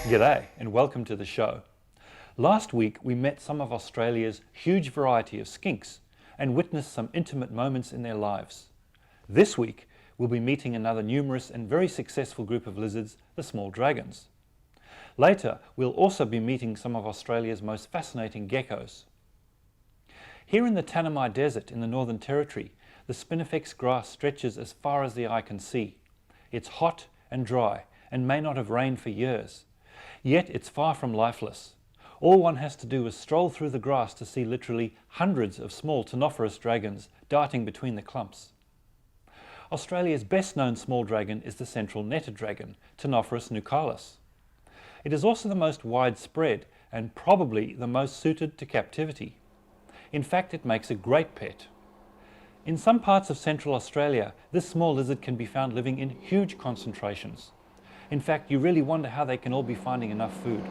G'day and welcome to the show. Last week we met some of Australia's huge variety of skinks and witnessed some intimate moments in their lives. This week we'll be meeting another numerous and very successful group of lizards, the small dragons. Later we'll also be meeting some of Australia's most fascinating geckos. Here in the Tanami Desert in the Northern Territory, the spinifex grass stretches as far as the eye can see. It's hot and dry and may not have rained for years. Yet it's far from lifeless. All one has to do is stroll through the grass to see literally hundreds of small ctenophorous dragons darting between the clumps. Australia's best known small dragon is the central netted dragon, Ctenophorus nucaleus. It is also the most widespread and probably the most suited to captivity. In fact, it makes a great pet. In some parts of Central Australia, this small lizard can be found living in huge concentrations. In fact, you really wonder how they can all be finding enough food.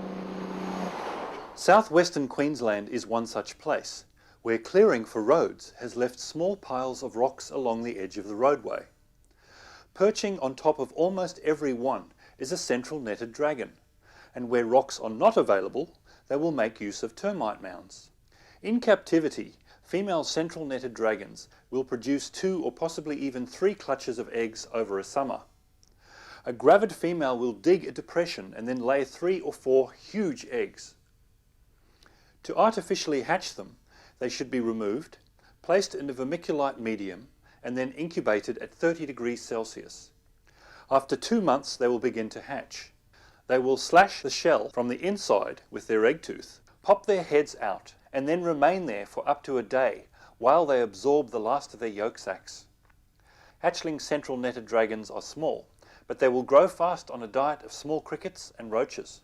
Southwestern Queensland is one such place, where clearing for roads has left small piles of rocks along the edge of the roadway. Perching on top of almost every one is a central netted dragon, and where rocks are not available, they will make use of termite mounds. In captivity, female central netted dragons will produce 2 or possibly even 3 clutches of eggs over a summer. A gravid female will dig a depression and then lay 3 or 4 huge eggs. To artificially hatch them, they should be removed, placed in a vermiculite medium, and then incubated at 30 degrees Celsius. After 2 months, they will begin to hatch. They will slash the shell from the inside with their egg tooth, pop their heads out, and then remain there for up to a day while they absorb the last of their yolk sacs. Hatchling central netted dragons are small, but they will grow fast on a diet of small crickets and roaches.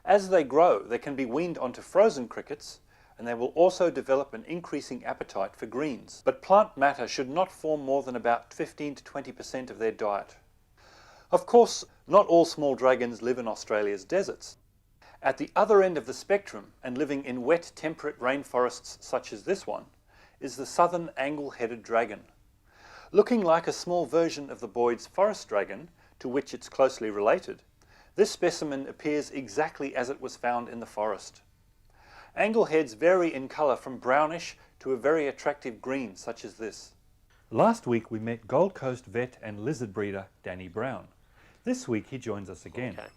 As they grow, they can be weaned onto frozen crickets, and they will also develop an increasing appetite for greens. But plant matter should not form more than about 15 to 20% of their diet. Of course, not all small dragons live in Australia's deserts. At the other end of the spectrum, and living in wet temperate rainforests such as this one, is the southern angle-headed dragon. Looking like a small version of the Boyd's forest dragon, to which it's closely related, this specimen appears exactly as it was found in the forest. Angleheads vary in colour from brownish to a very attractive green such as this. Last week we met Gold Coast vet and lizard breeder Danny Brown. This week he joins us again. Okay.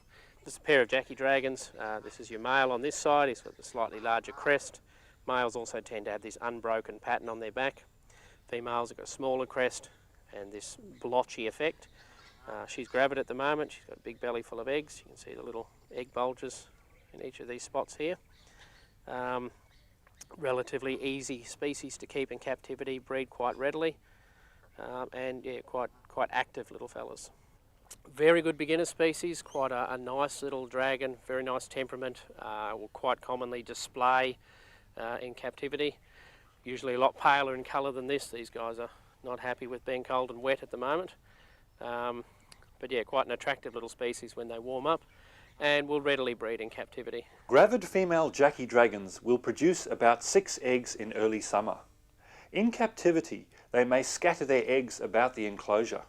This is a pair of Jackie dragons. This is your male on this side. He's got the slightly larger crest. Males also tend to have this unbroken pattern on their back. Females have got a smaller crest and this blotchy effect. She's gravid at the moment. She's got a big belly full of eggs. You can see the little egg bulges in each of these spots here. Relatively easy species to keep in captivity, breed quite readily, and yeah, quite active little fellas. Very good beginner species, quite a nice little dragon, very nice temperament, will quite commonly display in captivity. Usually a lot paler in colour than this. These guys are not happy with being cold and wet at the moment. But yeah, quite an attractive little species when they warm up and will readily breed in captivity. Gravid female Jackie dragons will produce about 6 eggs in early summer. In captivity, they may scatter their eggs about the enclosure.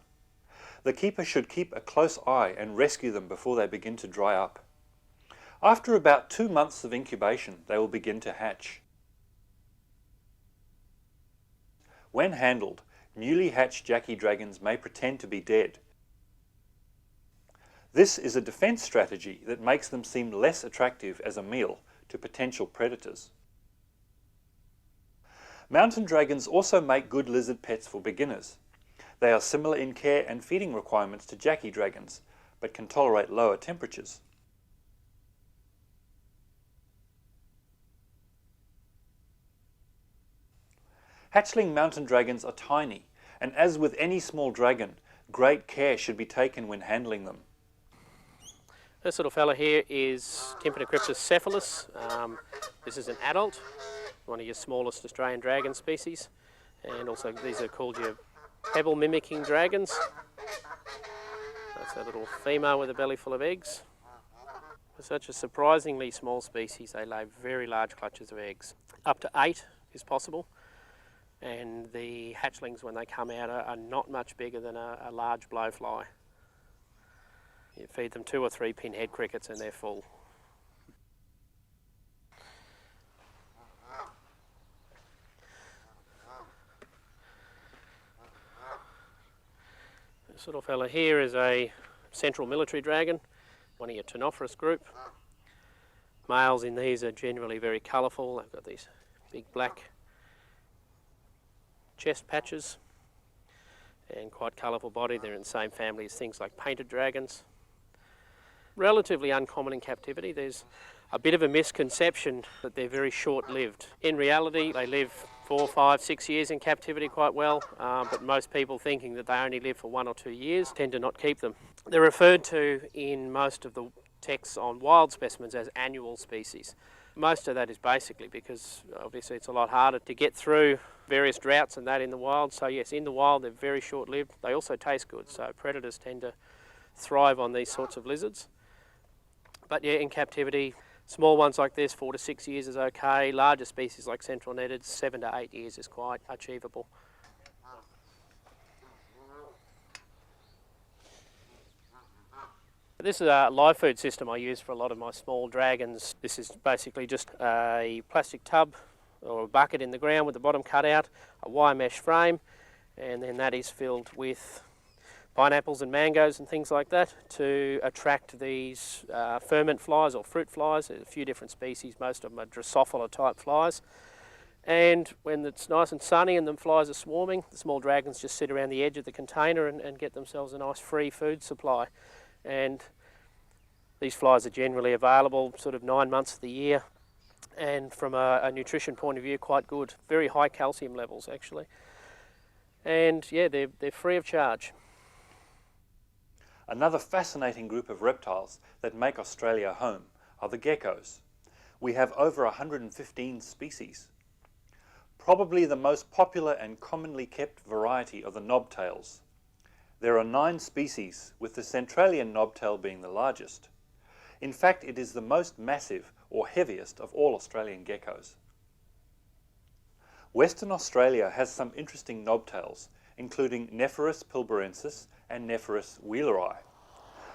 The keeper should keep a close eye and rescue them before they begin to dry up. After about 2 months of incubation, they will begin to hatch. When handled, newly hatched Jackie dragons may pretend to be dead. This is a defense strategy that makes them seem less attractive as a meal to potential predators. Mountain dragons also make good lizard pets for beginners. They are similar in care and feeding requirements to Jackie dragons, but can tolerate lower temperatures. Hatchling mountain dragons are tiny, and as with any small dragon, great care should be taken when handling them. This little fella here is Tympanocriptus cephalus. This is an adult, one of your smallest Australian dragon species, and also these are called your pebble mimicking dragons. That's a little female with a belly full of eggs. For such a surprisingly small species, they lay very large clutches of eggs. Up to 8 is possible. And the hatchlings, when they come out, are not much bigger than a large blowfly. You feed them 2 or 3 pinhead crickets and they're full. This little fella here is a central military dragon, one of your Ctenophorus group. Males in these are generally very colourful. They've got these big black chest patches and quite colourful body. They're in the same family as things like painted dragons. Relatively uncommon in captivity. There's a bit of a misconception that they're very short-lived. In reality, they live 4, 5, 6 years in captivity quite well, but most people thinking that they only live for 1 or 2 years tend to not keep them. They're referred to in most of the texts on wild specimens as annual species. Most of that is basically because obviously it's a lot harder to get through various droughts and that in the wild. So yes, in the wild they're very short-lived. They also taste good, so predators tend to thrive on these sorts of lizards. But yeah, in captivity, small ones like this, 4 to 6 years is okay. Larger species like central netted, 7 to 8 years is quite achievable. This is a live food system I use for a lot of my small dragons. This is basically just a plastic tub or a bucket in the ground with the bottom cut out, a wire mesh frame, and then that is filled with pineapples and mangoes and things like that to attract these ferment flies or fruit flies. There's a few different species, most of them are Drosophila type flies. And when it's nice and sunny and the flies are swarming, the small dragons just sit around the edge of the container and get themselves a nice free food supply. And these flies are generally available sort of 9 months of the year, and from a nutrition point of view quite good. Very high calcium levels actually. And yeah, they're free of charge. Another fascinating group of reptiles that make Australia home are the geckos. We have over 115 species. Probably the most popular and commonly kept variety are the knobtails. There are 9 species, with the Centralian knobtail being the largest. In fact, it is the most massive or heaviest of all Australian geckos. Western Australia has some interesting knobtails, including Nephorus pilbarensis and Nephorus wheeleri.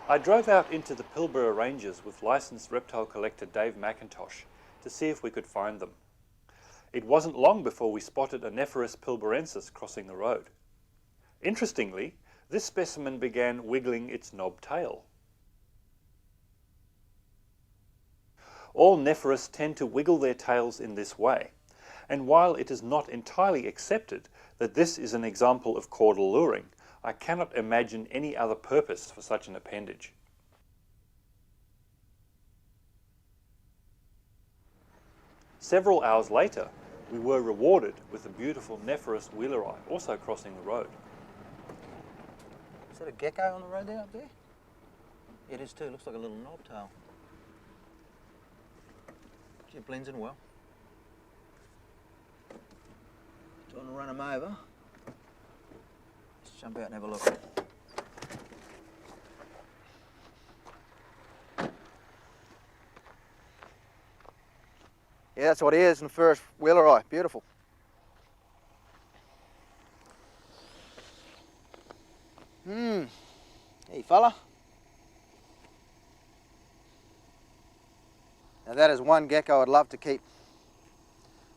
I drove out into the Pilbara Ranges with licensed reptile collector Dave McIntosh to see if we could find them. It wasn't long before we spotted a Nephorus pilbarensis crossing the road. Interestingly, this specimen began wiggling its knob tail. All Nephorus tend to wiggle their tails in this way, and while it is not entirely accepted that this is an example of caudal luring, I cannot imagine any other purpose for such an appendage. Several hours later, we were rewarded with a beautiful Nephorus wheeleri also crossing the road. Is that a gecko on the road there up there? It is too, looks like a little knobtail. Gee, it blends in well. Do you want to run him over? Let's jump out and have a look. Yeah, that's what he is in the first wheeleri. Beautiful. Hey fella. Now that is one gecko I'd love to keep.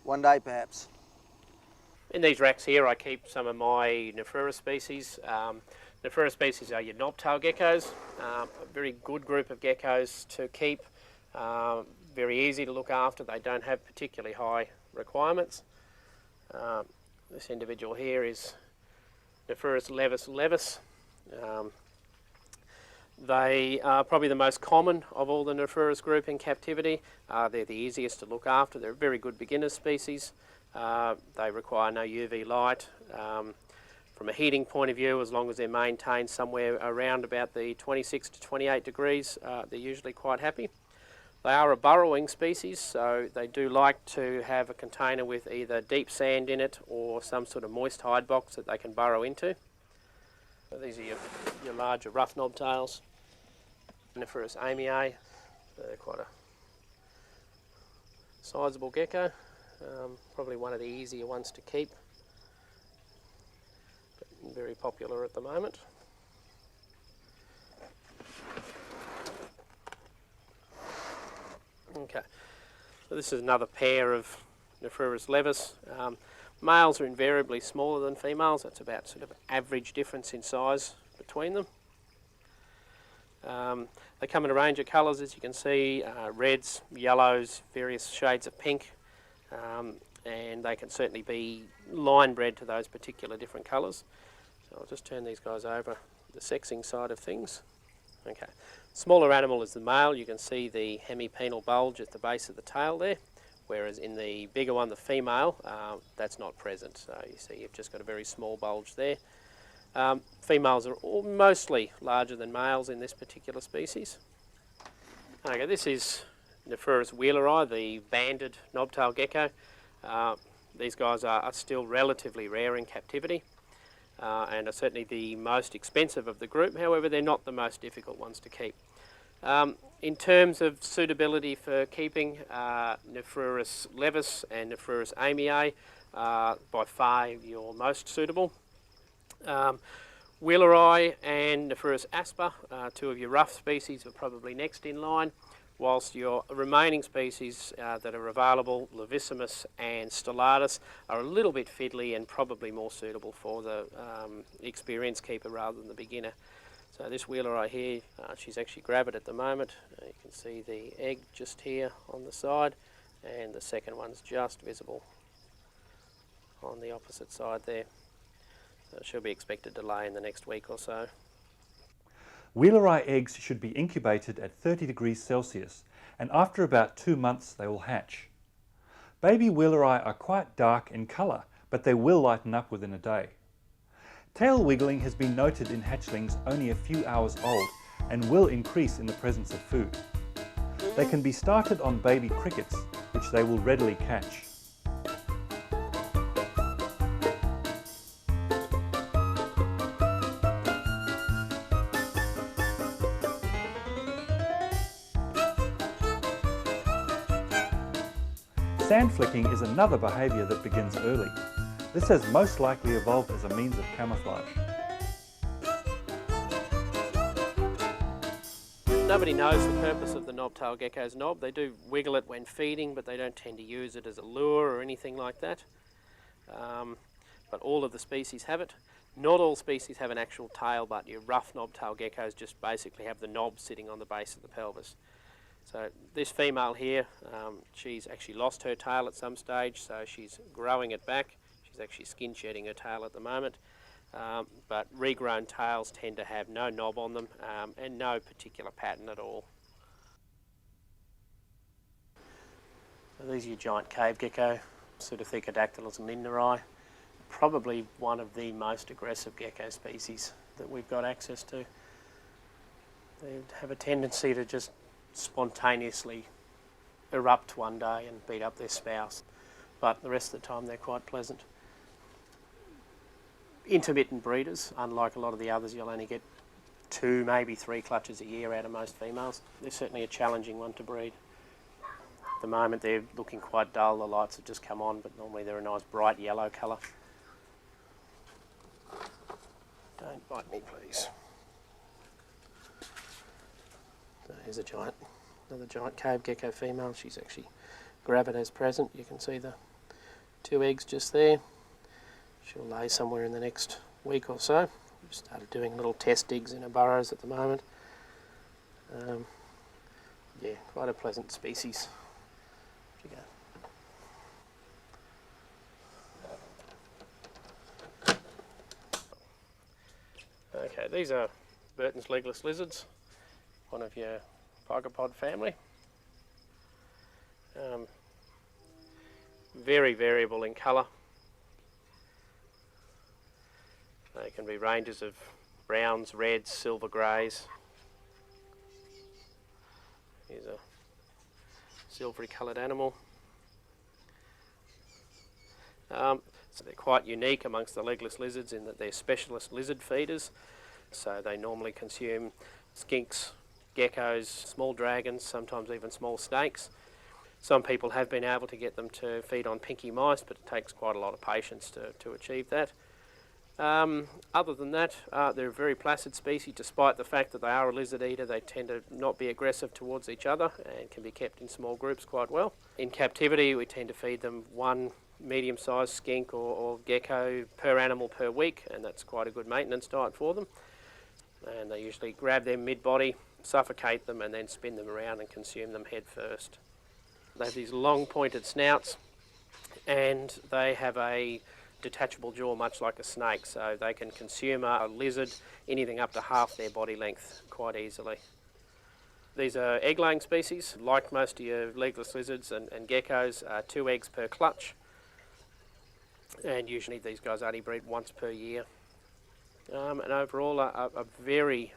One day perhaps. In these racks here I keep some of my Nephorus species. Nephorus species are your knobtail geckos. A very good group of geckos to keep. Very easy to look after. They don't have particularly high requirements. This individual here is Nephorus levis. They are probably the most common of all the Nephorus group in captivity. They're the easiest to look after. They're a very good beginner species. They require no UV light. From a heating point of view, as long as they're maintained somewhere around about the 26 to 28 degrees, they're usually quite happy. They are a burrowing species, so they do like to have a container with either deep sand in it or some sort of moist hide box that they can burrow into. So these are your larger rough knobtails. Nephorus amiae, they're quite a sizable gecko, probably one of the easier ones to keep, but very popular at the moment. Okay, so this is another pair of Nephrurus levis. Males are invariably smaller than females. That's about sort of average difference in size between them. They come in a range of colours, as you can see, reds, yellows, various shades of pink, and they can certainly be line bred to those particular different colours. So I'll just turn these guys over the sexing side of things. Okay, smaller animal is the male. You can see the hemipenal bulge at the base of the tail there, whereas in the bigger one, the female, that's not present. So you see you've just got a very small bulge there. Females are mostly larger than males in this particular species. Okay, this is Nephrurus wheeleri, the banded knobtail gecko. These guys are still relatively rare in captivity and are certainly the most expensive of the group. However, they're not the most difficult ones to keep. In terms of suitability for keeping, Nephrurus levis and Nephrurus amiae are by far your most suitable. Wheeleri and Nephrurus asper, two of your rough species, are probably next in line, whilst your remaining species that are available, Levissimus and Stellatus, are a little bit fiddly and probably more suitable for the experienced keeper rather than the beginner. So this wheeleri here, she's actually gravid at the moment. You can see the egg just here on the side, and the second one's just visible on the opposite side there. So she'll be expected to lay in the next week or so. Wheeleri eggs should be incubated at 30 degrees Celsius, and after about 2 months they will hatch. Baby wheeleri are quite dark in colour, but they will lighten up within a day. Tail wiggling has been noted in hatchlings only a few hours old and will increase in the presence of food. They can be started on baby crickets, which they will readily catch. Sand flicking is another behaviour that begins early. This has most likely evolved as a means of camouflage. Nobody knows the purpose of the knobtail gecko's knob. They do wiggle it when feeding, but they don't tend to use it as a lure or anything like that. But all of the species have it. Not all species have an actual tail, but your rough knobtail geckos just basically have the knob sitting on the base of the pelvis. So this female here, she's actually lost her tail at some stage, so she's growing it back. She's actually skin shedding her tail at the moment. But regrown tails tend to have no knob on them and no particular pattern at all. So these are your giant cave gecko, Pseudothecodactylus lindneri. Probably one of the most aggressive gecko species that we've got access to. They have a tendency to just spontaneously erupt one day and beat up their spouse, but the rest of the time they're quite pleasant. Intermittent breeders, unlike a lot of the others, you'll only get 2, maybe 3 clutches a year out of most females. They're certainly a challenging one to breed. At the moment they're looking quite dull, the lights have just come on, but normally they're a nice bright yellow colour. Don't bite me, please. So here's another giant cave gecko female. She's actually gravid as present. You can see the 2 eggs just there. She'll lay somewhere in the next week or so. We've started doing little test digs in her burrows at the moment. Yeah, quite a pleasant species. Off you go. Okay, these are Burton's legless lizards, one of your pygopod family. Very variable in colour. They can be ranges of browns, reds, silver greys. Here's a silvery coloured animal. So they're quite unique amongst the legless lizards in that they're specialist lizard feeders. So they normally consume skinks, geckos, small dragons, sometimes even small snakes. Some people have been able to get them to feed on pinky mice, but it takes quite a lot of patience to achieve that. Other than that, they're a very placid species. Despite the fact that they are a lizard eater, they tend to not be aggressive towards each other and can be kept in small groups quite well. In captivity, we tend to feed them one medium-sized skink or gecko per animal per week, and that's quite a good maintenance diet for them. And they usually grab them mid-body, suffocate them, and then spin them around and consume them head first. They have these long pointed snouts, and they have a detachable jaw much like a snake, so they can consume a lizard anything up to half their body length quite easily. These are egg-laying species. Like most of your legless lizards and geckos, 2 eggs per clutch, and usually these guys only breed once per year. And overall a very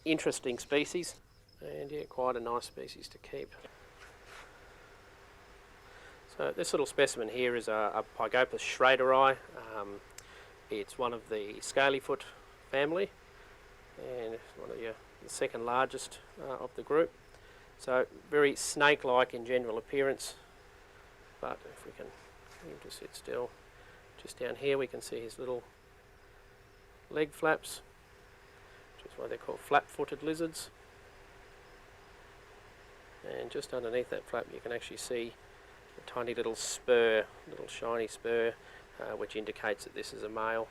interesting species, and yeah, quite a nice species to keep. So this little specimen here is a Pygopus schraderi. It's one of the scalyfoot family, and it's one of the second largest of the group. So very snake-like in general appearance, but if we can get him to sit still, just down here we can see his little leg flaps, which is why they're called flap-footed lizards. And just underneath that flap you can actually see a tiny little spur, little shiny spur, which indicates that this is a male.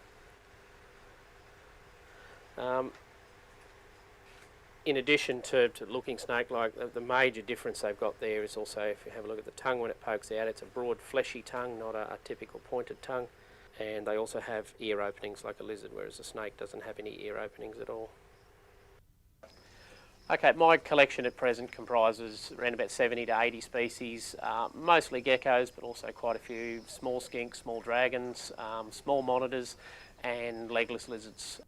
In addition to looking snake-like, the major difference they've got there is also, if you have a look at the tongue when it pokes out, it's a broad fleshy tongue, not a typical pointed tongue. And they also have ear openings like a lizard, whereas a snake doesn't have any ear openings at all. Okay, my collection at present comprises around about 70 to 80 species, mostly geckos, but also quite a few small skinks, small dragons, small monitors, and legless lizards.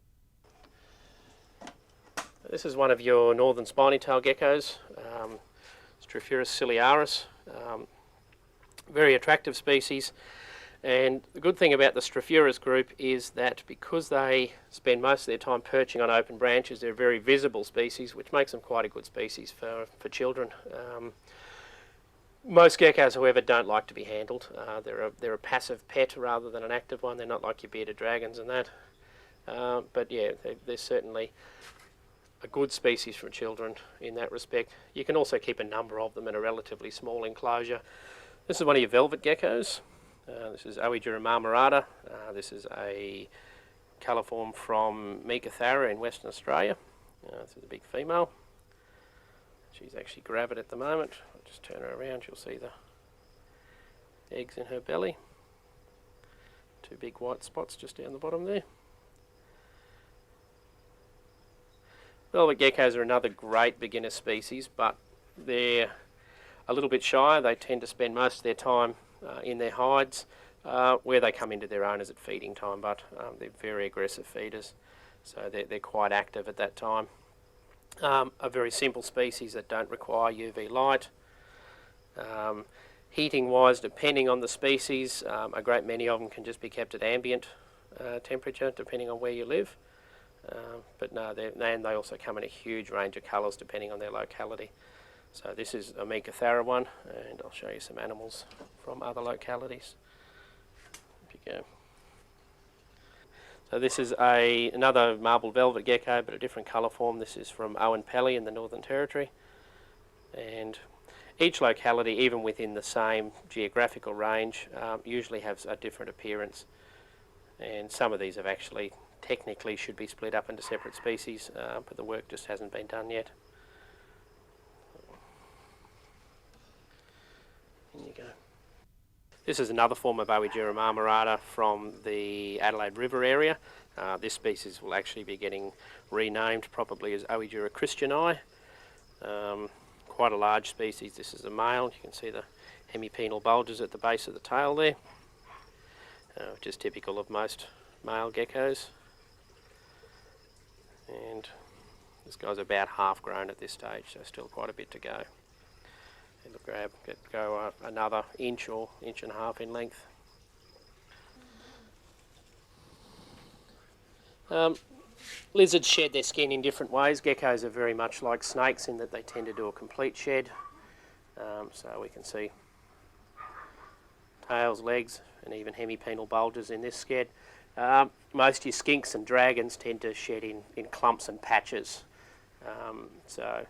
This is one of your northern spiny-tailed geckos, Strophyurus ciliaris, very attractive species. And the good thing about the Strophyurus group is that because they spend most of their time perching on open branches, they're a very visible species, which makes them quite a good species for children. Most geckos, however, don't like to be handled. They're a passive pet rather than an active one. They're not like your bearded dragons and that. But yeah, they're certainly a good species for children in that respect. You can also keep a number of them in a relatively small enclosure. This is one of your velvet geckos. This is Oedura marmorata. This is a colourform from Meekothara in Western Australia. This is a big female. She's actually gravid at the moment. I'll just turn her around, you'll see the eggs in her belly. 2 big white spots just down the bottom there. Velvet geckos are another great beginner species, but they're a little bit shy. They tend to spend most of their time in their hides, where they come into their owners at feeding time, but they're very aggressive feeders, so they're quite active at that time. A very simple species that don't require UV light. Heating wise, depending on the species, a great many of them can just be kept at ambient temperature depending on where you live. But no, they also come in a huge range of colours depending on their locality. So this is a Meekothara one, and I'll show you some animals from other localities. If you go. So this is another marble velvet gecko, but a different colour form. This is from Owen Pelly in the Northern Territory. And each locality, even within the same geographical range, usually has a different appearance. And some of these have actually technically should be split up into separate species, but the work just hasn't been done yet. There you go. This is another form of Oedura marmorata from the Adelaide River area. This species will actually be getting renamed probably as Oedura christiani. Quite a large species. This is a male. You can see the hemipenal bulges at the base of the tail there, which is typical of most male geckos. And this guy's about half grown at this stage, so still quite a bit to go. It'll go another inch or inch and a half in length. Lizards shed their skin in different ways. Geckos are very much like snakes in that they tend to do a complete shed. So we can see tails, legs, and even hemipenal bulges in this shed. Most of your skinks and dragons tend to shed in clumps and patches. So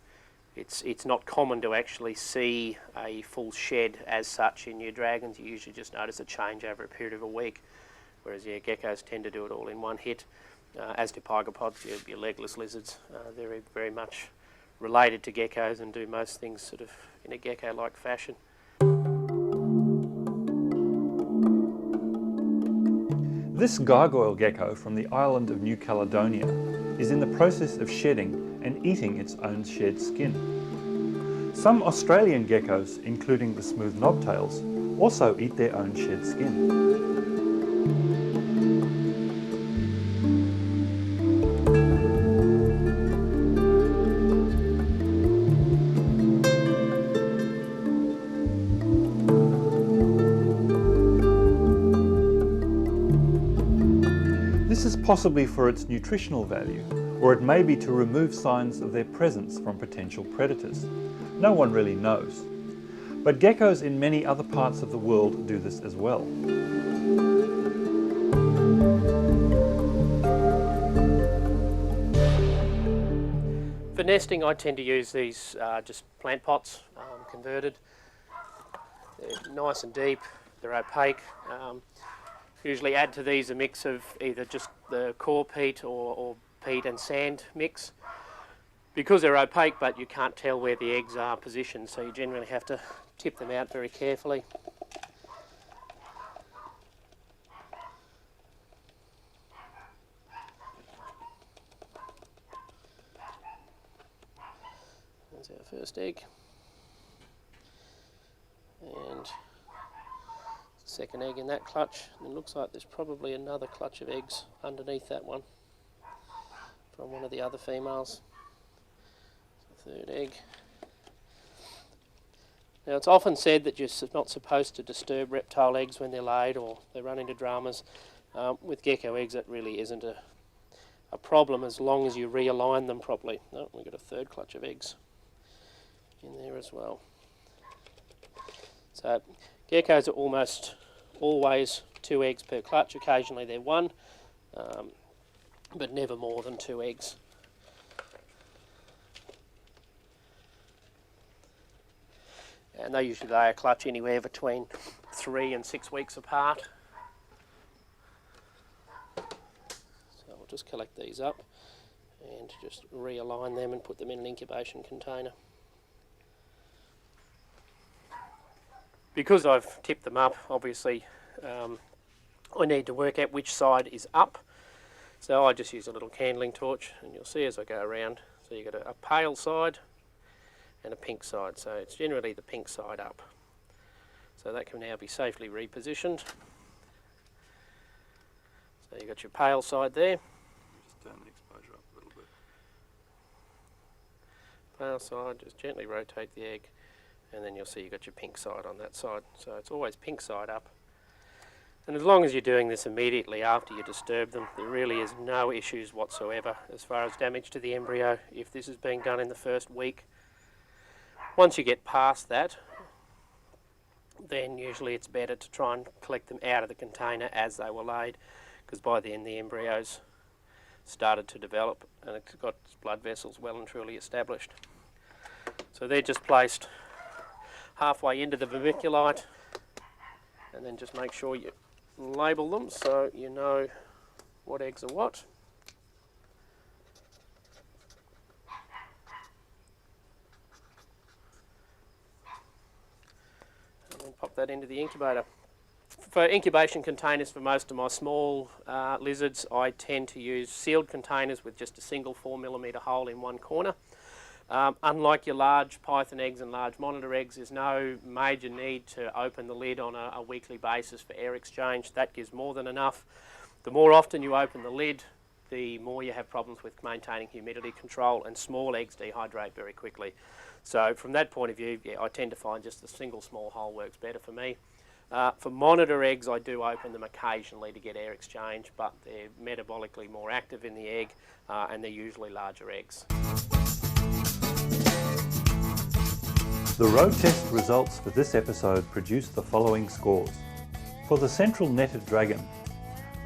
it's not common to actually see a full shed as such in your dragons. You usually just notice a change over a period of a week, whereas your geckos tend to do it all in one hit, as do pygopods, your legless lizards. They're very much related to geckos and do most things sort of in a gecko-like fashion. This gargoyle gecko from the island of New Caledonia is in the process of shedding and eating its own shed skin. Some Australian geckos, including the smooth knobtails, also eat their own shed skin. This is possibly for its nutritional value, or it may be to remove signs of their presence from potential predators. No one really knows. But geckos in many other parts of the world do this as well. For nesting, I tend to use these just plant pots, converted. They're nice and deep, they're opaque. Usually add to these a mix of either just the core peat or peat and sand mix. Because they're opaque, but you can't tell where the eggs are positioned, so you generally have to tip them out very carefully. There's our first egg. And second egg in that clutch. And it looks like there's probably another clutch of eggs underneath that one from one of the other females. Third egg. Now it's often said that you're not supposed to disturb reptile eggs when they're laid or they run into dramas. With gecko eggs that really isn't a problem as long as you realign them properly. Oh, we've got a third clutch of eggs in there as well. So geckos are almost always 2 eggs per clutch. Occasionally they're 1, but never more than 2 eggs. And they usually lay a clutch anywhere between 3 and 6 weeks apart. So I'll just collect these up and just realign them and put them in an incubation container. Because I've tipped them up, obviously I need to work out which side is up. So I just use a little candling torch, and you'll see as I go around. So you've got a pale side and a pink side. So it's generally the pink side up. So that can now be safely repositioned. So you've got your pale side there. Just turn the exposure up a little bit. Pale side, just gently rotate the egg. And then you'll see you've got your pink side on that side. So it's always pink side up. And as long as you're doing this immediately after you disturb them, there really is no issues whatsoever as far as damage to the embryo if this is being done in the first week. Once you get past that, then usually it's better to try and collect them out of the container as they were laid, because by then the embryos started to develop and it's got blood vessels well and truly established. So they're just placed halfway into the vermiculite, and then just make sure you label them so you know what eggs are what. And then pop that into the incubator. For incubation containers for most of my small lizards, I tend to use sealed containers with just a single 4mm hole in one corner. Unlike your large python eggs and large monitor eggs, there's no major need to open the lid on a weekly basis for air exchange. That gives more than enough. The more often you open the lid, the more you have problems with maintaining humidity control, and small eggs dehydrate very quickly. So from that point of view, yeah, I tend to find just a single small hole works better for me. For monitor eggs, I do open them occasionally to get air exchange, but they're metabolically more active in the egg, and they're usually larger eggs. The road test results for this episode produced the following scores. For the central netted dragon,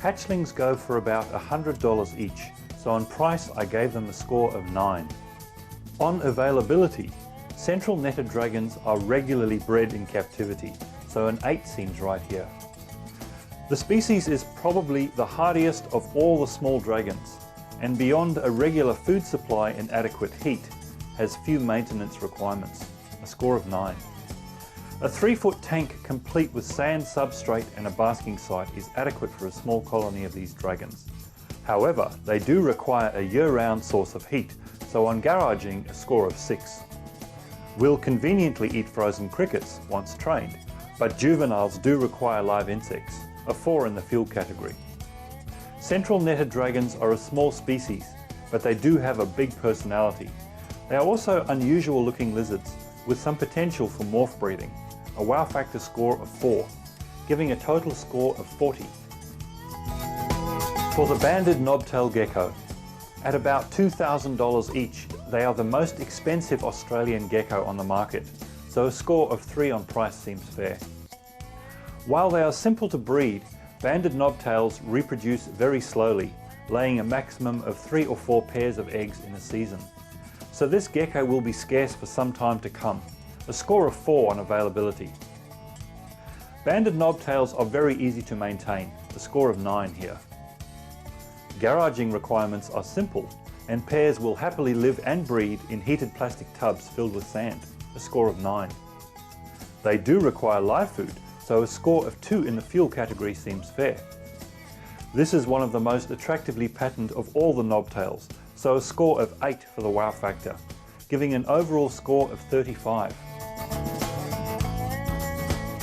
Hatchlings go for about $100 each, so on price I gave them a score of 9. On availability, central netted dragons are regularly bred in captivity, so an 8 seems right here. The species is probably the hardiest of all the small dragons, and beyond a regular food supply and adequate heat, has few maintenance requirements, a score of 9. A 3-foot tank complete with sand substrate and a basking site is adequate for a small colony of these dragons. However, they do require a year-round source of heat, so on garaging a score of 6. Will conveniently eat frozen crickets once trained, but juveniles do require live insects, a 4 in the fuel category. Central netted dragons are a small species, but they do have a big personality. They are also unusual looking lizards with some potential for morph breeding, a wow factor score of 4, giving a total score of 40. For the banded knobtail gecko, at about $2,000 each, they are the most expensive Australian gecko on the market, so a score of 3 on price seems fair. While they are simple to breed, banded knobtails reproduce very slowly, laying a maximum of 3 or 4 pairs of eggs in a season. So this gecko will be scarce for some time to come, a score of 4 on availability. Banded knobtails are very easy to maintain, a score of 9 here. Garaging requirements are simple, and pairs will happily live and breed in heated plastic tubs filled with sand, a score of 9. They do require live food, so a score of 2 in the fuel category seems fair. This is one of the most attractively patterned of all the knobtails, so a score of 8 for the wow factor, giving an overall score of 35.